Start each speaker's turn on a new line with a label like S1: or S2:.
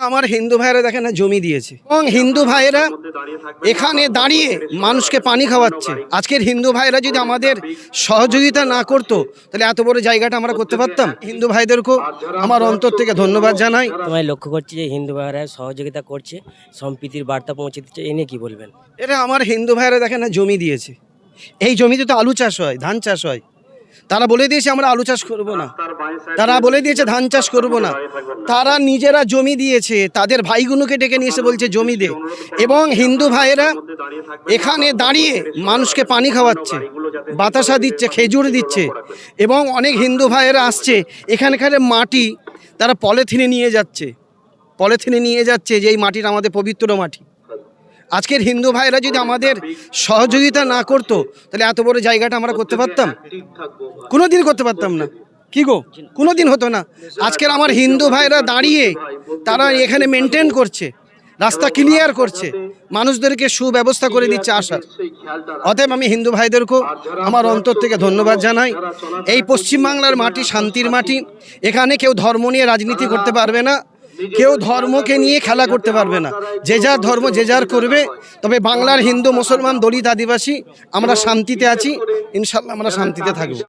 S1: আমার হিন্দু ভাইয়েরা দেখেন না জমি দিয়েছে এবং হিন্দু ভাইয়েরা এখানে দাঁড়িয়ে মানুষকে পানি খাওয়াচ্ছে। আজকের হিন্দু ভাইয়েরা যদি আমাদের সহযোগিতা না করতো তাহলে এত বড় জায়গাটা আমরা করতে পারতাম। হিন্দু ভাইদেরকেও আমার অন্তর থেকে ধন্যবাদ জানাই।
S2: তোমায় লক্ষ্য করছি যে হিন্দু ভাইয়েরা সহযোগিতা করছে, সম্প্রীতির বার্তা পৌঁছে দিচ্ছে, এ নিয়ে কি বলবেন?
S1: এটা আমার হিন্দু ভাইয়েরা দেখেন না জমি দিয়েছে। এই জমিতে তো আলু চাষ হয়, ধান চাষ হয়। তারা বলে দিয়েছে আমরা আলু চাষ করব না, তারা বলে দিয়েছে ধান চাষ করব না। তারা নিজেরা জমি দিয়েছে, তাদের ভাইগুলোকে ডেকে নিয়ে এসে বলছে জমি দে। এবং হিন্দু ভাইয়েরা এখানে দাঁড়িয়ে মানুষকে পানি খাওয়াচ্ছে, বাতাসা দিচ্ছে, খেজুর দিচ্ছে। এবং অনেক হিন্দু ভাইয়েরা আসছে, এখানকার মাটি তারা পলিথিনে নিয়ে যাচ্ছে, যে এই মাটিটা আমাদের পবিত্র মাটি। আজকের হিন্দু ভাইরা যদি আমাদের সহযোগিতা না করতো তাহলে এত বড় জায়গাটা আমরা করতে পারতাম? কোনোদিন করতে পারতাম না। কি গো, কোনোদিন হতো না। আজকের আমার হিন্দু ভাইরা দাঁড়িয়ে তারা এখানে মেনটেন করছে, রাস্তা ক্লিয়ার করছে, মানুষদেরকে সুব্যবস্থা করে দিচ্ছে আসার। অতএব আমি হিন্দু ভাইদেরকেও আমার অন্তর থেকে ধন্যবাদ জানাই। এই পশ্চিমবাংলার মাটি শান্তির মাটি। এখানে কেউ ধর্ম নিয়ে রাজনীতি করতে পারবে না, কেউ ধর্মকে নিয়ে খেলা করতে পারবে না। যে যার ধর্ম যে যার করবে। তবে বাংলার হিন্দু, মুসলমান, দলিত, আদিবাসী আমরা শান্তিতে আছি। ইনশাল্লাহ আমরা শান্তিতে থাকবো।